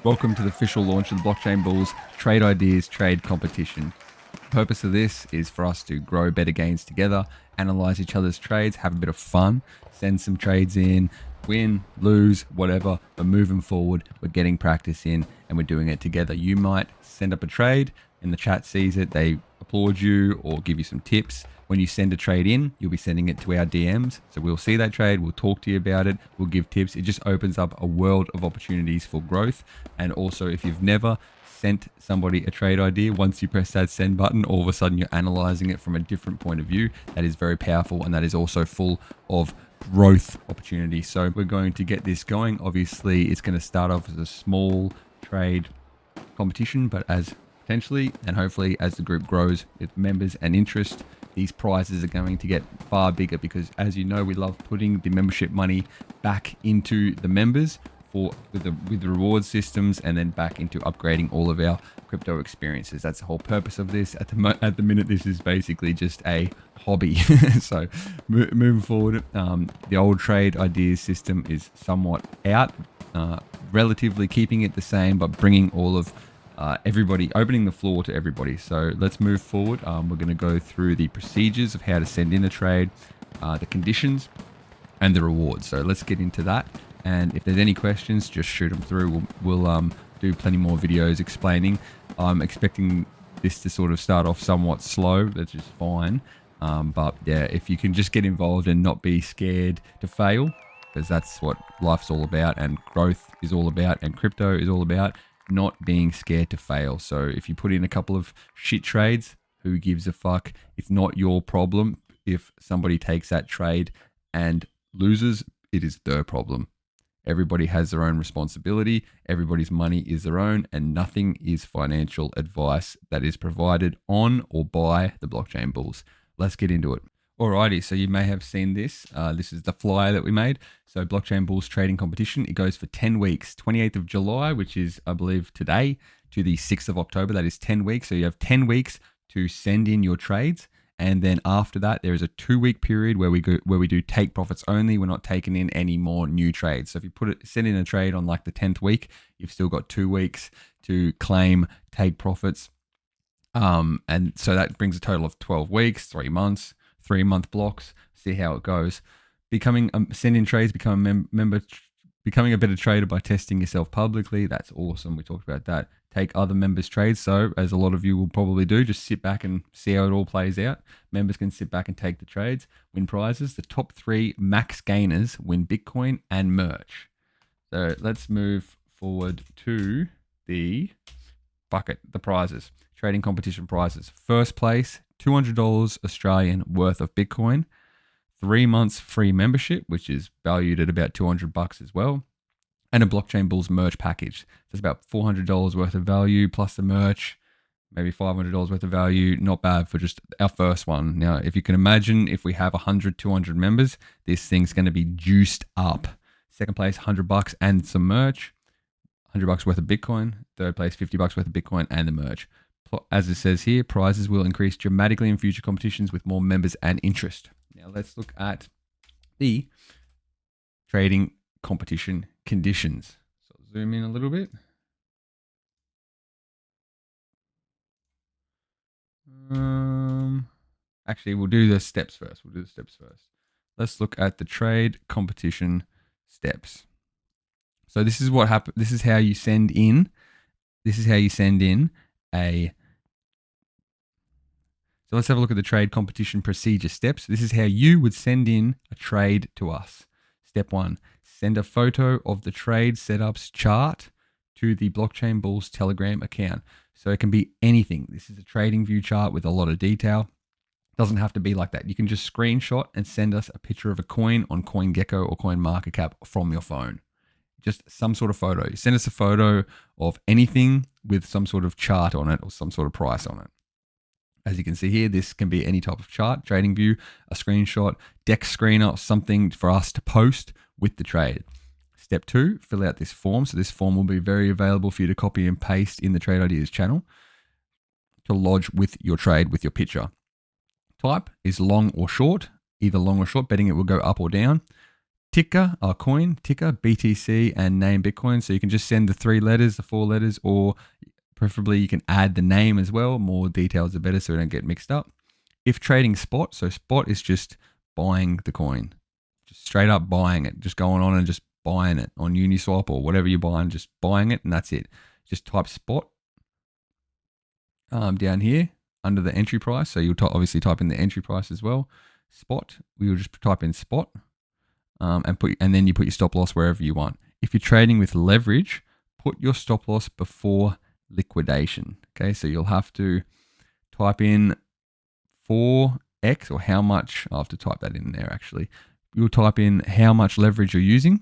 Welcome to the official launch of the Blockchain Bulls Trade Ideas Trade Competition. The purpose of this is for us to grow better gains together, analyze each other's trades, have a bit of fun, send some trades in, win, lose, whatever, but moving forward, we're getting practice in and we're doing it together. You might send up a trade and the chat sees it, they applaud you or give you some tips. When you send a trade in, you'll be sending it to our DMs. So we'll see that trade, we'll talk to you about it, we'll give tips. It just opens up a world of opportunities for growth. And also, if you've never sent somebody a trade idea, once you press that send button, all of a sudden you're analyzing it from a different point of view. That is very powerful, and that is also full of growth opportunity. So we're going to get this going. Obviously, it's going to start off as a small trade competition, but as potentially and hopefully as the group grows with members and interest, these prizes are going to get far bigger, because as you know, we love putting the membership money back into the members with the reward systems, and then back into upgrading all of our crypto experiences. That's the whole purpose of this. At the minute, this is basically just a hobby. So moving forward, the old trade ideas system is somewhat out, relatively keeping it the same, but bringing all of everybody, opening the floor to everybody. So let's move forward. We're going to go through the procedures of how to send in a trade, the conditions, and the rewards. So let's get into that. And if there's any questions, just shoot them through. We'll do plenty more videos explaining. I'm expecting this to sort of start off somewhat slow. That's just fine. But yeah, if you can just get involved and not be scared to fail, because that's what life's all about, and growth is all about, and crypto is all about, not being scared to fail. So if you put in a couple of shit trades, who gives a fuck? It's not your problem. If somebody takes that trade and loses, it is their problem. Everybody has their own responsibility. Everybody's money is their own, and nothing is financial advice that is provided on or by the Blockchain Bulls. Let's get into it. Alrighty, so you may have seen this. This is the flyer that we made. So Blockchain Bulls trading competition. It goes for 10 weeks, 28th of July, which is, I believe, today, to the 6th of October. That is 10 weeks. So you have 10 weeks to send in your trades. And then after that, there is a 2-week period where we do take profits only. We're not taking in any more new trades. So if you send in a trade on like the 10th week, you've still got 2 weeks to claim take profits. And so that brings a total of 12 weeks, 3 months, 3-month blocks. See how it goes. Send in trades, become a member, becoming a better trader by testing yourself publicly. That's awesome. We talked about that. Take other members' trades. So, as a lot of you will probably do, just sit back and see how it all plays out. Members can sit back and take the trades, win prizes. The top 3 max gainers win Bitcoin and merch. So, let's move forward to the bucket, the prizes, trading competition prizes. First place, $200 Australian worth of Bitcoin, 3 months free membership, which is valued at about $200 as well, and a Blockchain Bulls merch package. That's about $400 worth of value plus the merch, maybe $500 worth of value. Not bad for just our first one. Now, if you can imagine, if we have 100, 200 members, this thing's going to be juiced up. Second place, $100 and some merch, $100 worth of Bitcoin. Third place, $50 worth of Bitcoin and the merch. As it says here, prizes will increase dramatically in future competitions with more members and interest. Now let's look at the trading competition conditions. So zoom in a little bit. Actually, we'll do the steps first. Let's look at the trade competition steps. So this is what happens. This is how you send in. So let's have a look at the trade competition procedure steps. This is how you would send in a trade to us. Step 1, send a photo of the trade setups chart to the Blockchain Bulls Telegram account. So it can be anything. This is a trading view chart with a lot of detail. It doesn't have to be like that. You can just screenshot and send us a picture of a coin on CoinGecko or CoinMarketCap from your phone. Just some sort of photo. You send us a photo of anything with some sort of chart on it or some sort of price on it. As you can see here, this can be any type of chart, trading view, a screenshot, deck screener, something for us to post with the trade. Step 2, fill out this form. So this form will be very available for you to copy and paste in the Trade Ideas channel to lodge with your trade with your picture. Type is long or short, either long or short, betting it will go up or down. ticker, BTC, and name Bitcoin. So you can just send the 3 letters, the 4 letters, or preferably you can add the name as well. More details are better so we don't get mixed up. If trading spot, so spot is just buying the coin, just straight up buying it, just going on and just buying it on Uniswap or whatever you're buying, just buying it, and that's it. Just type spot down here under the entry price. So you'll obviously type in the entry price as well. Spot, we'll just type in spot and then you put your stop loss wherever you want. If you're trading with leverage, put your stop loss before liquidation. Okay, so you'll have to type in 4x or how much. I'll have to type that in there actually. You'll type in how much leverage you're using.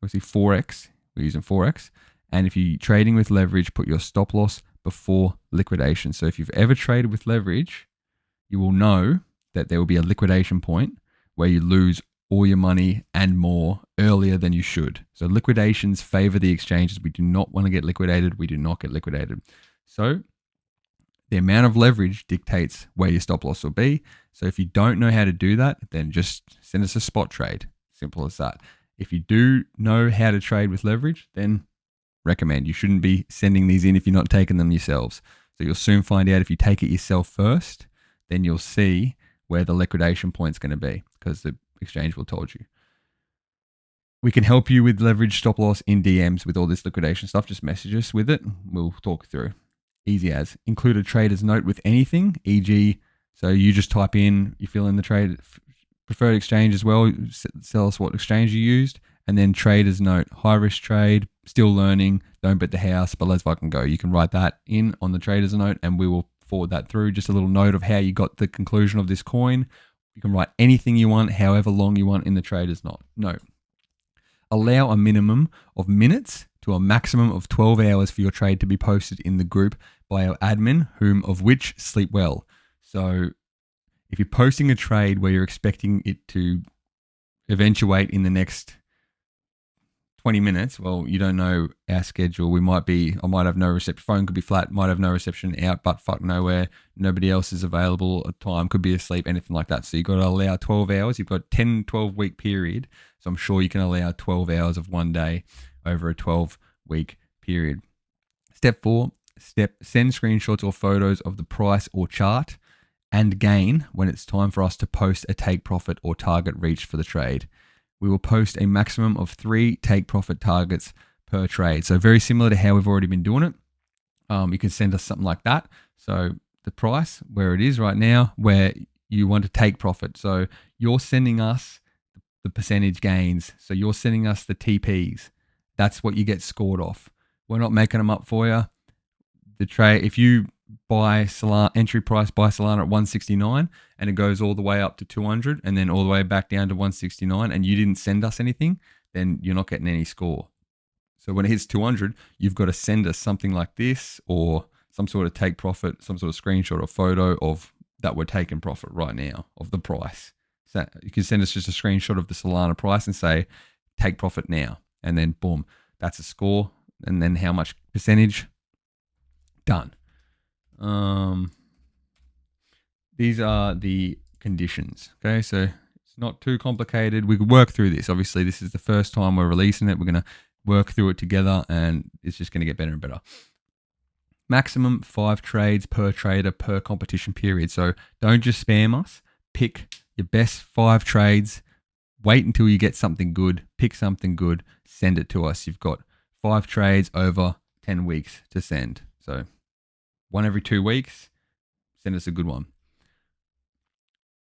Obviously 4x, we're using 4x. And if you're trading with leverage, put your stop loss before liquidation. So if you've ever traded with leverage, you will know that there will be a liquidation point where you lose all your money and more earlier than you should. So liquidations favor the exchanges. We do not want to get liquidated. We do not get liquidated. So the amount of leverage dictates where your stop loss will be. So if you don't know how to do that, then just send us a spot trade. Simple as that. If you do know how to trade with leverage, then recommend. You shouldn't be sending these in if you're not taking them yourselves. So you'll soon find out if you take it yourself first, then you'll see where the liquidation point's going to be because the exchange will told you. We can help you with leverage stop loss in DMs with all this liquidation stuff. Just message us with it. We'll talk through. Easy as. Include a trader's note with anything, e.g., so you just type in, you fill in the trade preferred exchange as well, tell us what exchange you used, and then trader's note, high risk trade, still learning, don't bet the house, but let's fucking go. You can write that in on the trader's note and we will forward that through. Just a little note of how you got the conclusion of this coin. You can write anything you want, however long you want in the trader's note. Allow a minimum of minutes to a maximum of 12 hours for your trade to be posted in the group by our admin, whom of which sleep well. So if you're posting a trade where you're expecting it to eventuate in the next 20 minutes, well, you don't know our schedule. I might have no reception. Phone could be flat, might have no reception, out, but fuck nowhere. Nobody else is available at time, could be asleep, anything like that. So you've got to allow 12 hours. You've got 10, 12-week period. So I'm sure you can allow 12 hours of one day over a 12-week period. Step 4, send screenshots or photos of the price or chart and gain when it's time for us to post a take profit or target reach for the trade. We will post a maximum of 3 take profit targets per trade. So very similar to how we've already been doing it. You can send us something like that. So the price, where it is right now, where you want to take profit. So you're sending us the percentage gains. So you're sending us the TPs. That's what you get scored off. We're not making them up for you. The trade, if you buy Solana, entry price buy Solana at 169 and it goes all the way up to 200 and then all the way back down to 169 and you didn't send us anything, then you're not getting any score. So when it hits 200, you've got to send us something like this or some sort of take profit, some sort of screenshot or photo of that we're taking profit right now of the price. So you can send us just a screenshot of the Solana price and say, take profit now. And then boom, that's a score. And then how much percentage? Done. These are the conditions. Okay, so it's not too complicated. We could work through this. Obviously, this is the first time we're releasing it. We're going to work through it together and it's just going to get better and better. Maximum 5 trades per trader per competition period. So don't just spam us. Pick your best 5 trades. Wait until you get something good. Pick something good. Send it to us. You've got 5 trades over 10 weeks to send. So one every 2 weeks, send us a good one.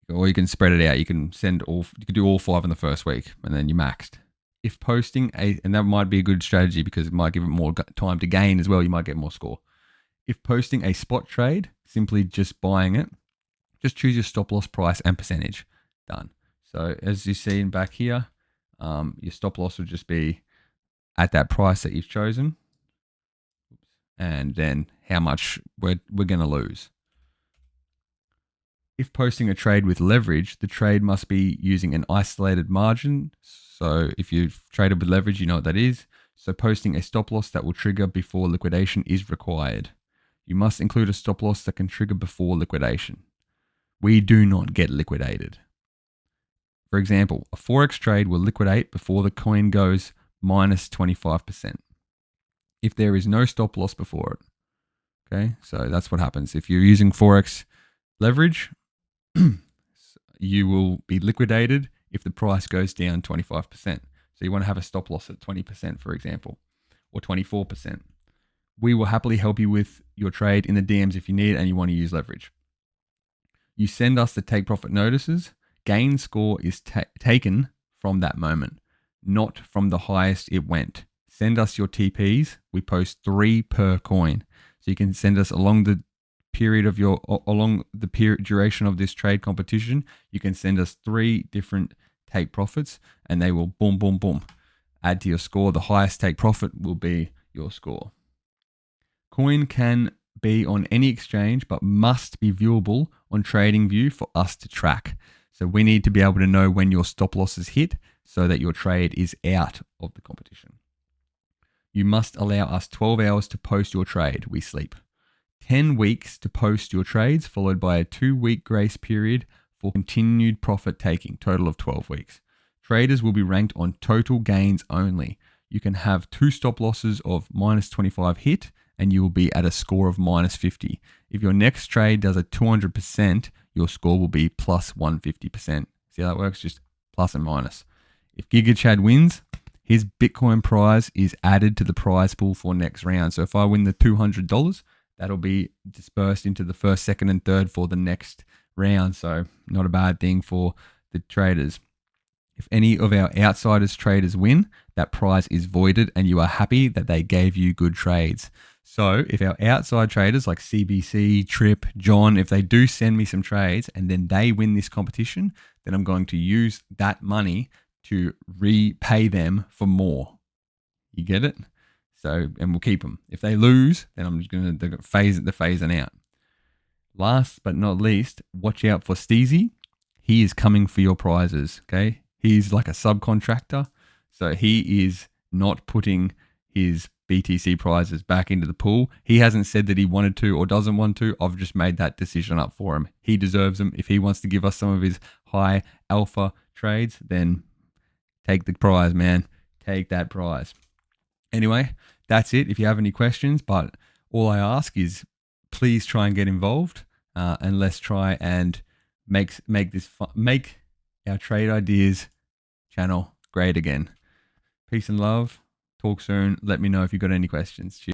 Or you can spread it out. You can do all 5 in the first week and then you're maxed. If posting and that might be a good strategy because it might give it more time to gain as well. You might get more score. If posting a spot trade, simply just buying it, just choose your stop loss price and percentage. Done. So as you see in back here, your stop loss will just be at that price that you've chosen. And then how much we're going to lose. If posting a trade with leverage, the trade must be using an isolated margin. So if you've traded with leverage, you know what that is. So posting a stop loss that will trigger before liquidation is required. You must include a stop loss that can trigger before liquidation. We do not get liquidated. For example, a Forex trade will liquidate before the coin goes minus 25% if there is no stop loss before it. Okay, so that's what happens. If you're using Forex leverage, you will be liquidated if the price goes down 25%. So you want to have a stop loss at 20%, for example, or 24%. We will happily help you with your trade in the DMs if you need and you want to use leverage. You send us the take profit notices. Gain score is taken from that moment, not from the highest it went. Send us your TPs. We post 3 per coin. So you can send us along the duration of this trade competition. You can send us 3 different take profits and they will boom, boom, boom, add to your score. The highest take profit will be your score. Coin can be on any exchange, but must be viewable on TradingView for us to track. So we need to be able to know when your stop losses hit so that your trade is out of the competition. You must allow us 12 hours to post your trade. We sleep. 10 weeks to post your trades, followed by a 2-week grace period for continued profit taking, total of 12 weeks. Traders will be ranked on total gains only. You can have 2 stop losses of minus 25 hit and you will be at a score of minus 50. If your next trade does a 200%, your score will be plus 150%. See how that works? Just plus and minus. If GigaChad wins, his Bitcoin prize is added to the prize pool for next round. So if I win the $200, that'll be dispersed into the first, second, and third for the next round. So not a bad thing for the traders. If any of our outsiders traders win, that prize is voided and you are happy that they gave you good trades. So if our outside traders like CBC, Trip, John, if they do send me some trades and then they win this competition, then I'm going to use that money to repay them for more. You get it? So, and we'll keep them. If they lose, then I'm just going to phase phasing out. Last but not least, watch out for Steezy. He is coming for your prizes, okay? He's like a subcontractor, so he is not putting his BTC prizes back into the pool. He hasn't said that he wanted to or doesn't want to. I've just made that decision up for him. He deserves them. If he wants to give us some of his high alpha trades, then take the prize, man. Take that prize. Anyway, that's it. If you have any questions, but all I ask is please try and get involved, and let's try and make this fun, make our Trade Ideas channel great again. Peace and love. Talk soon. Let me know if you've got any questions. Cheers.